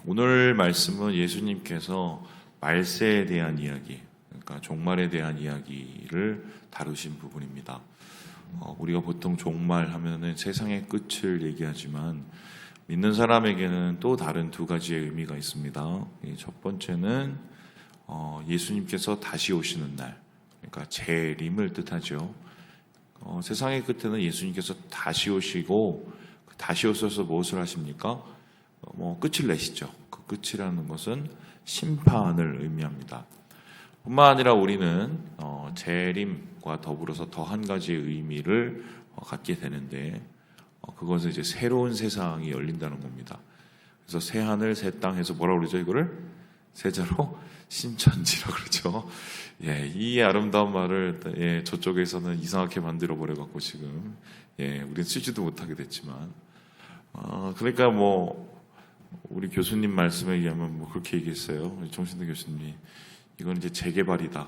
오늘 말씀은 예수님께서 말세에 대한 이야기, 그러니까 종말에 대한 이야기를 다루신 부분입니다. 우리가 보통 종말 하면은 세상의 끝을 얘기하지만 믿는 사람에게는 또 다른 두 가지의 의미가 있습니다. 첫 번째는 예수님께서 다시 오시는 날, 그러니까 재림을 뜻하죠. 세상의 끝에는 예수님께서 다시 오시고 다시 오셔서 무엇을 하십니까? 끝을 내시죠. 그 끝이라는 것은 심판을 의미합니다. 뿐만 아니라 우리는 재림과 더불어서 더 한 가지의 의미를 갖게 되는데 그것은 이제 새로운 세상이 열린다는 겁니다. 그래서 새 하늘 새 땅 해서 뭐라고 그러죠? 이거를 세자로 신천지라고 그러죠. 이 아름다운 말을 저쪽에서는 이상하게 만들어 버려 갖고 지금 우리는 쓰지도 못하게 됐지만 그러니까 우리 교수님 말씀에 의하면 그렇게 얘기했어요. 정신대 교수님이 이건 이제 재개발이다.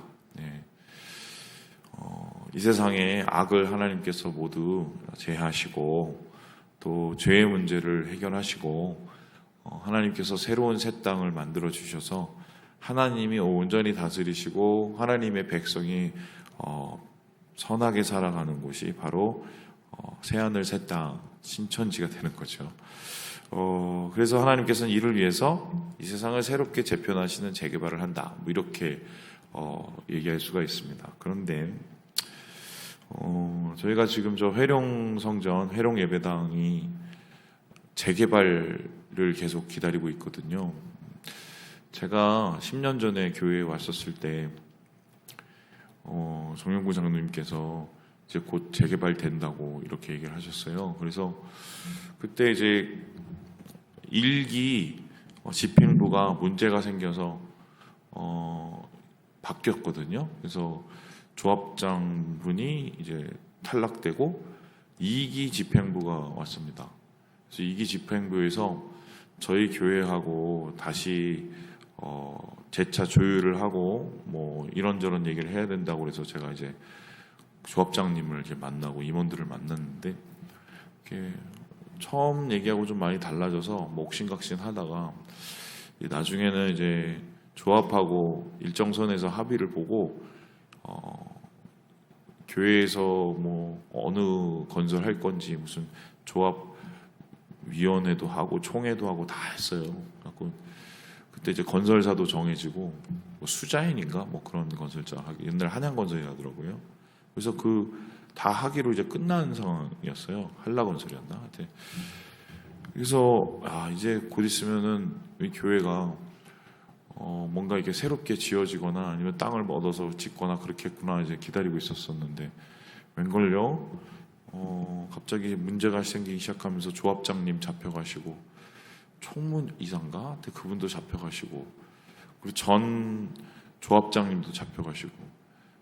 이 세상에 악을 하나님께서 모두 제하시고 또 죄의 문제를 해결하시고 하나님께서 새로운 새 땅을 만들어 주셔서 하나님이 온전히 다스리시고 하나님의 백성이 선하게 살아가는 곳이 바로 새하늘 새 땅 신천지가 되는 거죠. 그래서 하나님께서는 이를 위해서 이 세상을 새롭게 재편하시는 재개발을 한다. 이렇게 얘기할 수가 있습니다. 그런데 저희가 지금 저 회룡성전, 회룡예배당이 재개발을 계속 기다리고 있거든요. 제가 10년 전에 교회에 왔었을 때 정영구 장로님께서 이제 곧 재개발된다고 이렇게 얘기를 하셨어요. 그래서 그때 이제 일기 집행부가 문제가 생겨서 바뀌었거든요. 그래서 조합장 분이 이제 탈락되고 2기 집행부가 왔습니다. 그래서 2기 집행부에서 저희 교회하고 다시 재차 조율을 하고 이런저런 얘기를 해야 된다고 그래서 제가 이제 조합장님을 이제 만나고 임원들을 만났는데 이렇게 처음 얘기하고 좀 많이 달라져서 옥신각신 하다가 나중에는 이제 조합하고 일정선에서 합의를 보고 교회에서 어느 건설할 건지 무슨 조합위원회도 하고 총회도 하고 다 했어요. 그때 이제 건설사도 정해지고 수자인인가 그런 건설자 옛날 한양건설이라더라고요. 그래서 다 하기로 이제 끝난 상황이었어요. 한라건설이었나? 그래서 이제 곧 있으면은 이 교회가 뭔가 이렇게 새롭게 지어지거나 아니면 땅을 얻어서 짓거나 그렇겠구나 이제 기다리고 있었었는데 웬걸요? 갑자기 문제가 생기기 시작하면서 조합장님 잡혀가시고 총무 이사인가? 그분도 잡혀가시고 그리고 전 조합장님도 잡혀가시고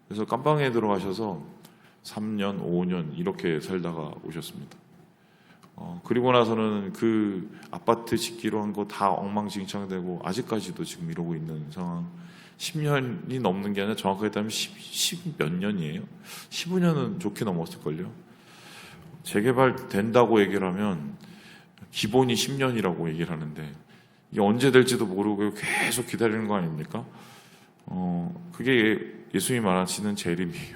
그래서 깜방에 들어가셔서 3년, 5년 이렇게 살다가 오셨습니다. 그리고 나서는 그 아파트 짓기로 한 거 다 엉망진창되고 아직까지도 지금 이러고 있는 상황. 10년이 넘는 게 아니라 정확하게 따면 10 몇 년이에요. 15년은 좋게 넘었을걸요. 재개발 된다고 얘기를 하면 기본이 10년이라고 얘기를 하는데 이게 언제 될지도 모르고 계속 기다리는 거 아닙니까? 그게 예수님이 말하시는 재림이에요.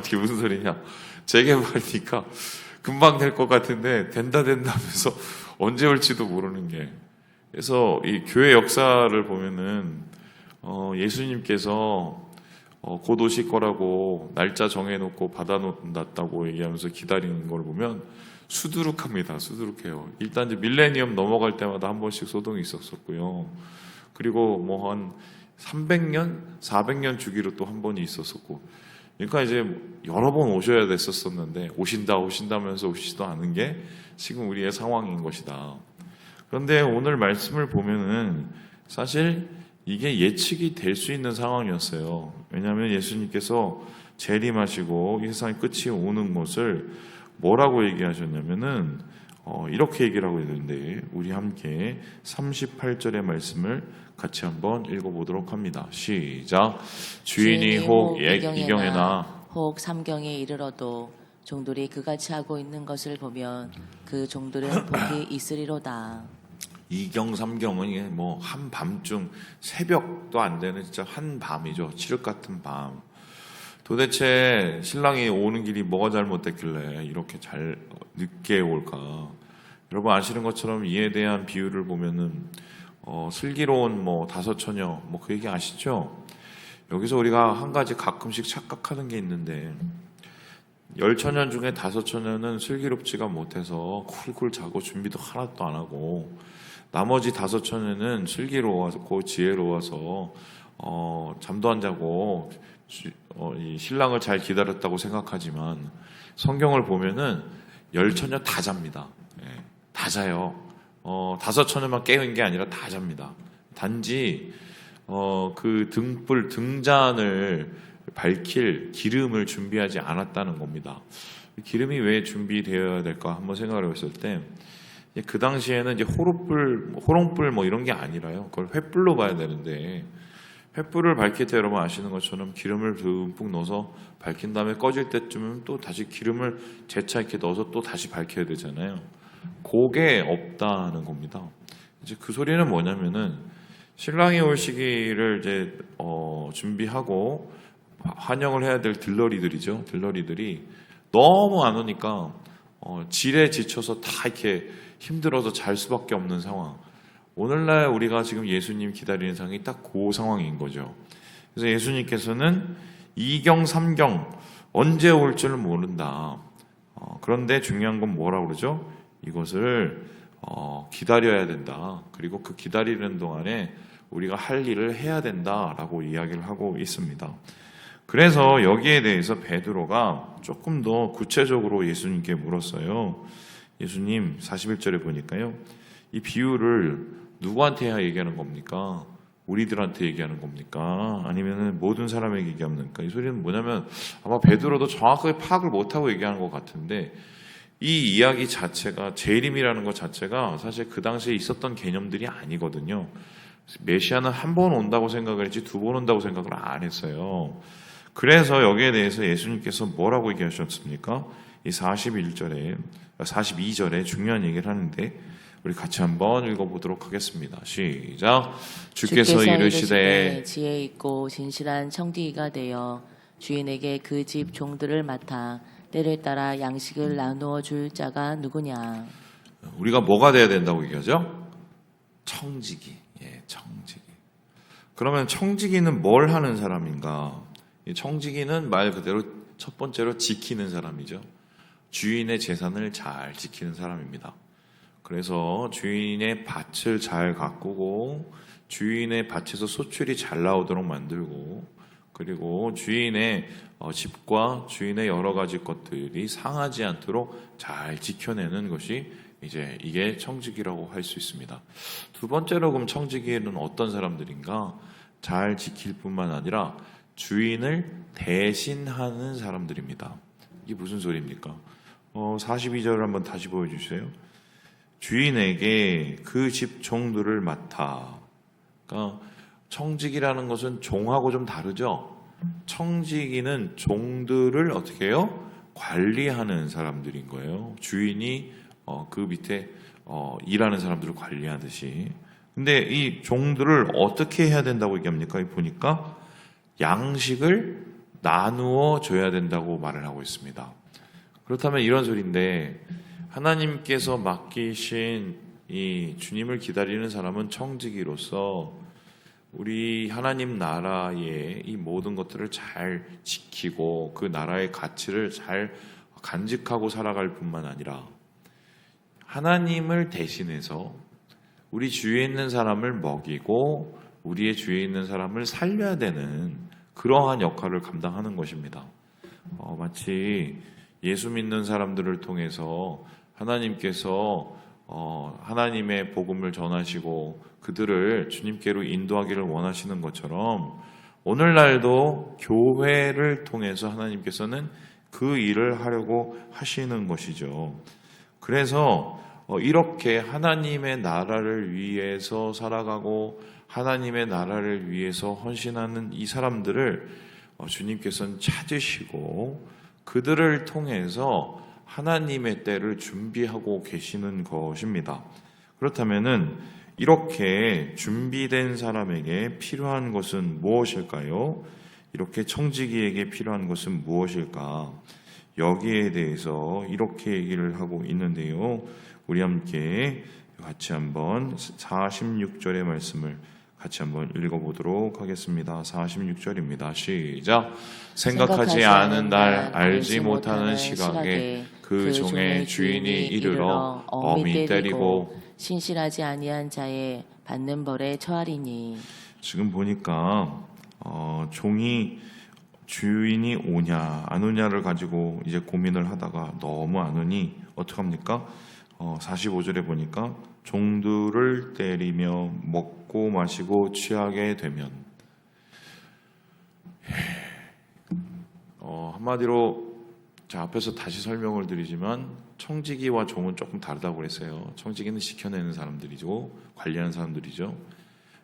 이게 무슨 소리냐? 재개발이니까 금방 될 것 같은데 된다 하면서 언제 올지도 모르는 게. 그래서 이 교회 역사를 보면은 예수님께서 곧 오실 거라고 날짜 정해놓고 받아놨다고 얘기하면서 기다리는 걸 보면 수두룩합니다. 수두룩해요. 일단 이제 밀레니엄 넘어갈 때마다 한 번씩 소동이 있었었고요. 그리고 한 300년, 400년 주기로 또 한 번이 있었었고. 그러니까 이제 여러 번 오셔야 됐었었는데 오신다면서 오시지도 않은 게 지금 우리의 상황인 것이다. 그런데 오늘 말씀을 보면은 사실 이게 예측이 될 수 있는 상황이었어요. 왜냐하면 예수님께서 재림하시고 이 세상의 끝이 오는 것을 뭐라고 얘기하셨냐면은 이렇게 얘기를 하고 있는데 우리 함께 38절의 말씀을 같이 한번 읽어보도록 합니다. 시작. 주인이 혹 이경에나 혹 삼경에 이르러도 종들이 그같이 하고 있는 것을 보면 그 종들은 복이 있으리로다. 이경 삼경은 이게 뭐 한밤중 새벽도 안 되는 진짜 한밤이죠. 칠흑 같은 밤. 도대체 신랑이 오는 길이 뭐가 잘못됐길래 이렇게 잘 늦게 올까? 여러분 아시는 것처럼 이에 대한 비유를 보면은 슬기로운 뭐 다섯 처녀 뭐 그 얘기 아시죠? 여기서 우리가 한 가지 가끔씩 착각하는 게 있는데 10처녀 중에 5처녀는 슬기롭지가 못해서 쿨쿨 자고 준비도 하나도 안 하고 나머지 5처녀는 슬기로워서 지혜로워서 잠도 안 자고 이 신랑을 잘 기다렸다고 생각하지만 성경을 보면은 10처녀 다 잡니다. 예, 다 자요. 5처녀만 깨는 게 아니라 다 잡니다. 단지 그 등잔을 밝힐 기름을 준비하지 않았다는 겁니다. 기름이 왜 준비되어야 될까 한번 생각을 해봤을 때 그 당시에는 이제 호롱불 뭐 이런 게 아니라요. 그걸 횃불로 봐야 되는데 횃불을 밝힐 때 여러분 아시는 것처럼 기름을 듬뿍 넣어서 밝힌 다음에 꺼질 때쯤은 또 다시 기름을 재차 이렇게 넣어서 또 다시 밝혀야 되잖아요. 그게 없다는 겁니다. 이제 그 소리는 뭐냐면은 신랑이 올 시기를 이제 준비하고 환영을 해야 될 들러리들이죠. 들러리들이 너무 안 오니까 질에 지쳐서 다 이렇게 힘들어서 잘 수밖에 없는 상황. 오늘날 우리가 지금 예수님 기다리는 상황이 딱 그 상황인 거죠. 그래서 예수님께서는 2경, 3경 언제 올 줄 모른다. 그런데 중요한 건 뭐라고 그러죠? 이것을 기다려야 된다. 그리고 그 기다리는 동안에 우리가 할 일을 해야 된다라고 이야기를 하고 있습니다. 그래서 여기에 대해서 베드로가 조금 더 구체적으로 예수님께 물었어요. 예수님 41절에 보니까요. 이 비유를 누구한테 얘기하는 겁니까? 우리들한테 얘기하는 겁니까? 아니면 모든 사람에게 얘기하는 겁니까? 이 소리는 뭐냐면 아마 베드로도 정확하게 파악을 못하고 얘기하는 것 같은데 이 이야기 자체가 재림이라는 것 자체가 사실 그 당시에 있었던 개념들이 아니거든요. 메시아는 한 번 온다고 생각을 했지 2번 온다고 생각을 안 했어요. 그래서 여기에 대해서 예수님께서 뭐라고 얘기하셨습니까? 이 42절에 중요한 얘기를 하는데 우리 같이 한번 읽어보도록 하겠습니다. 시작. 주께서 이르시되 지혜 있고 진실한 청지기가 되어 주인에게 그 집 종들을 맡아 때를 따라 양식을 나누어 줄 자가 누구냐. 우리가 뭐가 돼야 된다고 얘기하죠? 청지기. 예, 청지기. 그러면 청지기는 뭘 하는 사람인가? 이 청지기는 말 그대로 첫 번째로 지키는 사람이죠. 주인의 재산을 잘 지키는 사람입니다. 그래서 주인의 밭을 잘 가꾸고 주인의 밭에서 소출이 잘 나오도록 만들고 그리고 주인의 집과 주인의 여러 가지 것들이 상하지 않도록 잘 지켜내는 것이 이제 이게 청지기라고 할 수 있습니다. 두 번째로 그럼 청지기는 어떤 사람들인가? 잘 지킬 뿐만 아니라 주인을 대신하는 사람들입니다. 이게 무슨 소리입니까? 42절을 한번 다시 보여주세요. 주인에게 그 집 종들을 맡아. 그러니까 청지기라는 것은 종하고 좀 다르죠. 청지기는 종들을 어떻게 해요? 관리하는 사람들인 거예요. 주인이 그 밑에 일하는 사람들을 관리하듯이. 근데 이 종들을 어떻게 해야 된다고 얘기합니까? 보니까 양식을 나누어 줘야 된다고 말을 하고 있습니다. 그렇다면 이런 소리인데 하나님께서 맡기신 이 주님을 기다리는 사람은 청지기로서 우리 하나님 나라의 이 모든 것들을 잘 지키고 그 나라의 가치를 잘 간직하고 살아갈 뿐만 아니라 하나님을 대신해서 우리 주위에 있는 사람을 먹이고 우리의 주위에 있는 사람을 살려야 되는 그러한 역할을 감당하는 것입니다. 마치 예수 믿는 사람들을 통해서 하나님께서 하나님의 복음을 전하시고 그들을 주님께로 인도하기를 원하시는 것처럼 오늘날도 교회를 통해서 하나님께서는 그 일을 하려고 하시는 것이죠. 그래서 이렇게 하나님의 나라를 위해서 살아가고 하나님의 나라를 위해서 헌신하는 이 사람들을 주님께서는 찾으시고 그들을 통해서 하나님의 때를 준비하고 계시는 것입니다. 그렇다면은 이렇게 준비된 사람에게 필요한 것은 무엇일까요? 이렇게 청지기에게 필요한 것은 무엇일까? 여기에 대해서 이렇게 얘기를 하고 있는데요. 우리 함께 같이 한번 46절의 말씀을 같이 한번 읽어보도록 하겠습니다. 46절입니다. 시작. 생각하지 않은 날, 알지 못하는 시각에 그 종의 주인이 이르러 엄히 때리고 신실하지 아니한 자의 받는 벌에 처하리니. 지금 보니까 종이 주인이 오냐 안 오냐를 가지고 이제 고민을 하다가 너무 안 오니 어떡합니까? 45절에 보니까 종들을 때리며 먹고 마시고 취하게 되면, 한마디로 자 앞에서 다시 설명을 드리지만 청지기와 종은 조금 다르다고 그랬어요. 청지기는 지켜내는 사람들이죠, 관리하는 사람들이죠.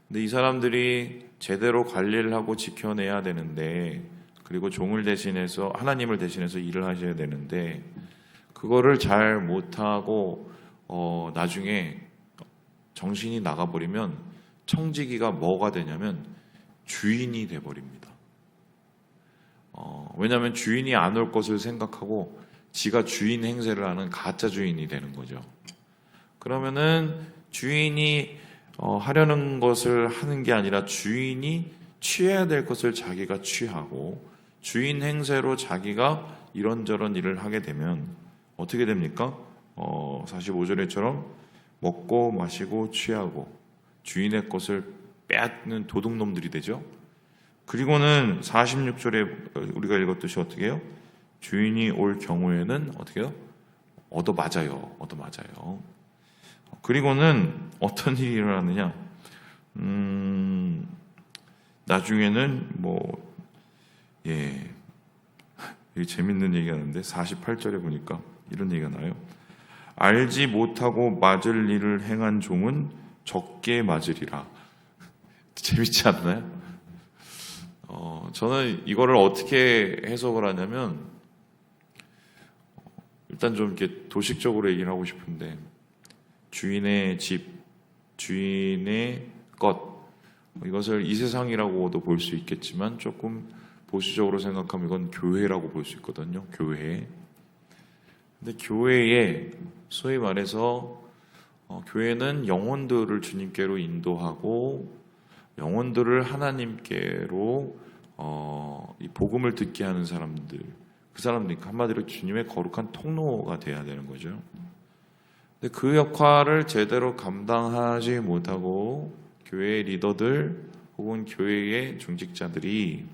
근데 이 사람들이 제대로 관리를 하고 지켜내야 되는데, 그리고 종을 대신해서 하나님을 대신해서 일을 하셔야 되는데 그거를 잘 못하고 나중에 정신이 나가버리면 청지기가 뭐가 되냐면 주인이 돼버립니다. 왜냐하면 주인이 안 올 것을 생각하고 지가 주인 행세를 하는 가짜 주인이 되는 거죠. 그러면은 주인이 하려는 것을 하는 게 아니라 주인이 취해야 될 것을 자기가 취하고 주인 행세로 자기가 이런저런 일을 하게 되면 어떻게 됩니까? 45절에처럼 먹고 마시고 취하고 주인의 것을 빼앗는 도둑놈들이 되죠. 그리고는 46절에 우리가 읽었듯이 어떻게 해요? 주인이 올 경우에는 어떻게 해요? 얻어맞아요. 그리고는 어떤 일이 일어나느냐? 나중에는 이게 재밌는 얘기가 나는데 48절에 보니까 이런 얘기가 나요. 알지 못하고 맞을 일을 행한 종은 적게 맞으리라. 재밌지 않나요? 저는 이거를 어떻게 해석을 하냐면, 일단 좀 이렇게 도식적으로 얘기를 하고 싶은데, 주인의 집, 주인의 것, 이것을 이 세상이라고도 볼 수 있겠지만 조금 보수적으로 생각하면 이건 교회라고 볼 수 있거든요. 교회. 근데 교회에 소위 말해서 교회는 영혼들을 주님께로 인도하고 영혼들을 하나님께로 이 복음을 듣게 하는 사람들, 그 사람들 한마디로 주님의 거룩한 통로가 돼야 되는 거죠. 근데 그 역할을 제대로 감당하지 못하고 교회의 리더들 혹은 교회의 중직자들이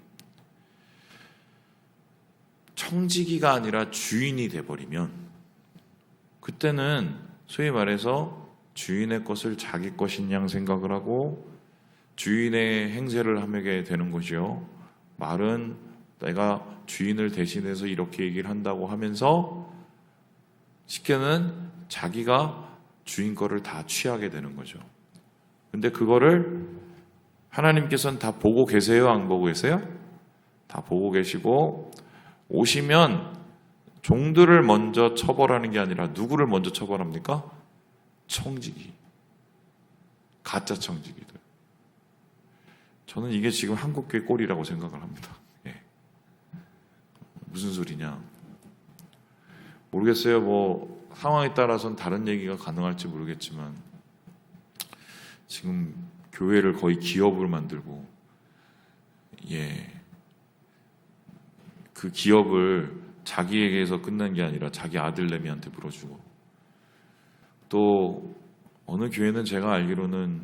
청지기가 아니라 주인이 돼버리면, 그때는 소위 말해서 주인의 것을 자기 것인 양 생각을 하고 주인의 행세를 하게 되는 것이요. 말은 내가 주인을 대신해서 이렇게 얘기를 한다고 하면서 쉽게는 자기가 주인 거를 다 취하게 되는 거죠. 근데 그거를 하나님께서는 다 보고 계세요? 안 보고 계세요? 다 보고 계시고, 오시면 종들을 먼저 처벌하는 게 아니라 누구를 먼저 처벌합니까? 청지기, 가짜 청지기들. 저는 이게 지금 한국교회 꼴이라고 생각을 합니다. 무슨 소리냐 모르겠어요. 상황에 따라서는 다른 얘기가 가능할지 모르겠지만 지금 교회를 거의 기업을 만들고, 그 기업을 자기에게서 끝난 게 아니라 자기 아들내미한테 물어주고, 또 어느 교회는 제가 알기로는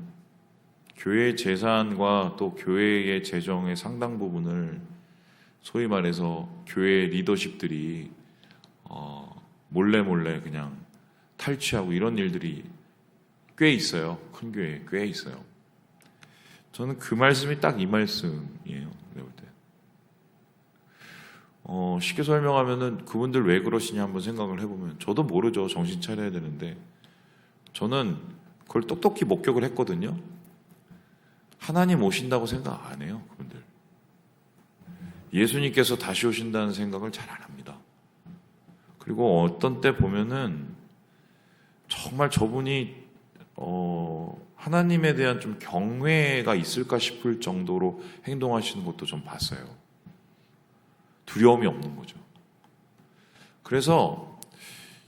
교회 재산과 또 교회의 재정의 상당 부분을 소위 말해서 교회 리더십들이 몰래 그냥 탈취하고 이런 일들이 꽤 있어요. 큰 교회에 꽤 있어요. 저는 그 말씀이 딱 이 말씀이에요. 내가 볼 때. 쉽게 설명하면은 그분들 왜 그러시냐 한번 생각을 해보면, 저도 모르죠. 정신 차려야 되는데 저는 그걸 똑똑히 목격을 했거든요. 하나님 오신다고 생각 안 해요. 그분들. 예수님께서 다시 오신다는 생각을 잘 안 합니다. 그리고 어떤 때 보면은 정말 저분이 하나님에 대한 좀 경외가 있을까 싶을 정도로 행동하시는 것도 좀 봤어요. 두려움이 없는 거죠. 그래서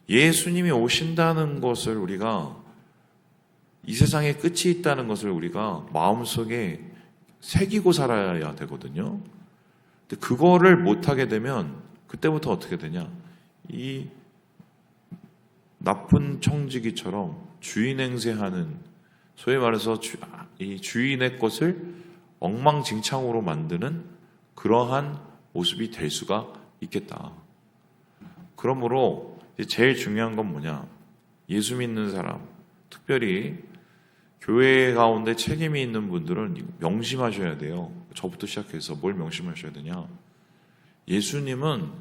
예수님이 오신다는 것을 우리가, 이 세상에 끝이 있다는 것을 우리가 마음속에 새기고 살아야 되거든요. 근데 그거를 못하게 되면 그때부터 어떻게 되냐, 이 나쁜 청지기처럼 주인 행세하는, 소위 말해서 이 주인의 것을 엉망진창으로 만드는 그러한 모습이 될 수가 있겠다. 그러므로 제일 중요한 건 뭐냐, 예수 믿는 사람, 특별히 교회 가운데 책임이 있는 분들은 명심하셔야 돼요. 저부터 시작해서 뭘 명심하셔야 되냐, 예수님은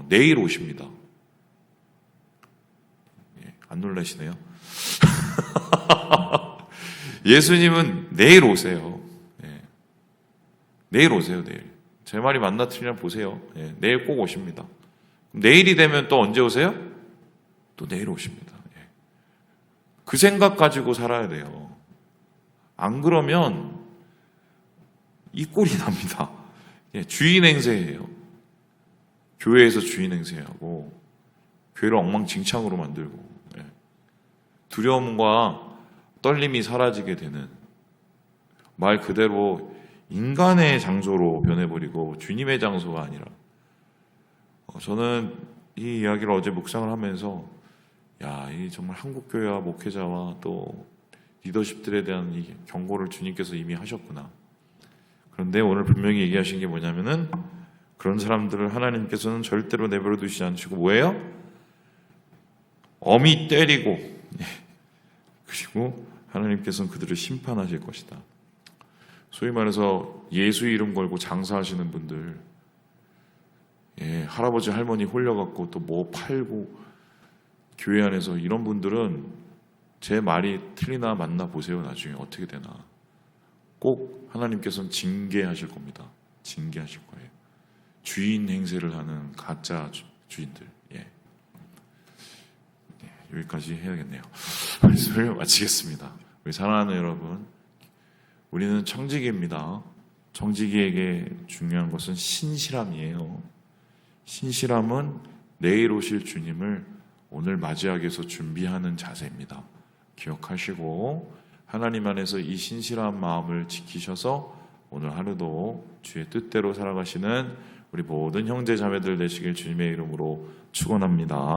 내일 오십니다. 안 놀라시네요? 예수님은 내일 오세요. 내일 오세요, 내일. 제 말이 맞나 틀리나 보세요. 내일 꼭 오십니다. 내일이 되면 또 언제 오세요? 또 내일 오십니다. 그 생각 가지고 살아야 돼요. 안 그러면 이 꼴이 납니다. 주인 행세예요. 교회에서 주인 행세하고 교회를 엉망진창으로 만들고 두려움과 떨림이 사라지게 되는, 말 그대로 인간의 장소로 변해버리고 주님의 장소가 아니라, 저는 이 이야기를 어제 묵상을 하면서 이 정말 한국교회와 목회자와 또 리더십들에 대한 이 경고를 주님께서 이미 하셨구나. 그런데 오늘 분명히 얘기하신 게 뭐냐면은, 그런 사람들을 하나님께서는 절대로 내버려 두시지 않으시고 뭐예요? 엄히 때리고, 그리고 하나님께서는 그들을 심판하실 것이다. 소위 말해서 예수 이름 걸고 장사하시는 분들, 할아버지 할머니 홀려갖고 또 뭐 팔고 교회 안에서, 이런 분들은 제 말이 틀리나 맞나 보세요. 나중에 어떻게 되나. 꼭 하나님께서는 징계하실 겁니다. 징계하실 거예요. 주인 행세를 하는 가짜 주인들. 여기까지 해야겠네요. 말씀을 마치겠습니다. 우리 사랑하는 여러분, 우리는 청지기입니다. 청지기에게 중요한 것은 신실함이에요. 신실함은 내일 오실 주님을 오늘 맞이하기 위해서 준비하는 자세입니다. 기억하시고 하나님 안에서 이 신실한 마음을 지키셔서 오늘 하루도 주의 뜻대로 살아가시는 우리 모든 형제 자매들 되시길 주님의 이름으로 축원합니다.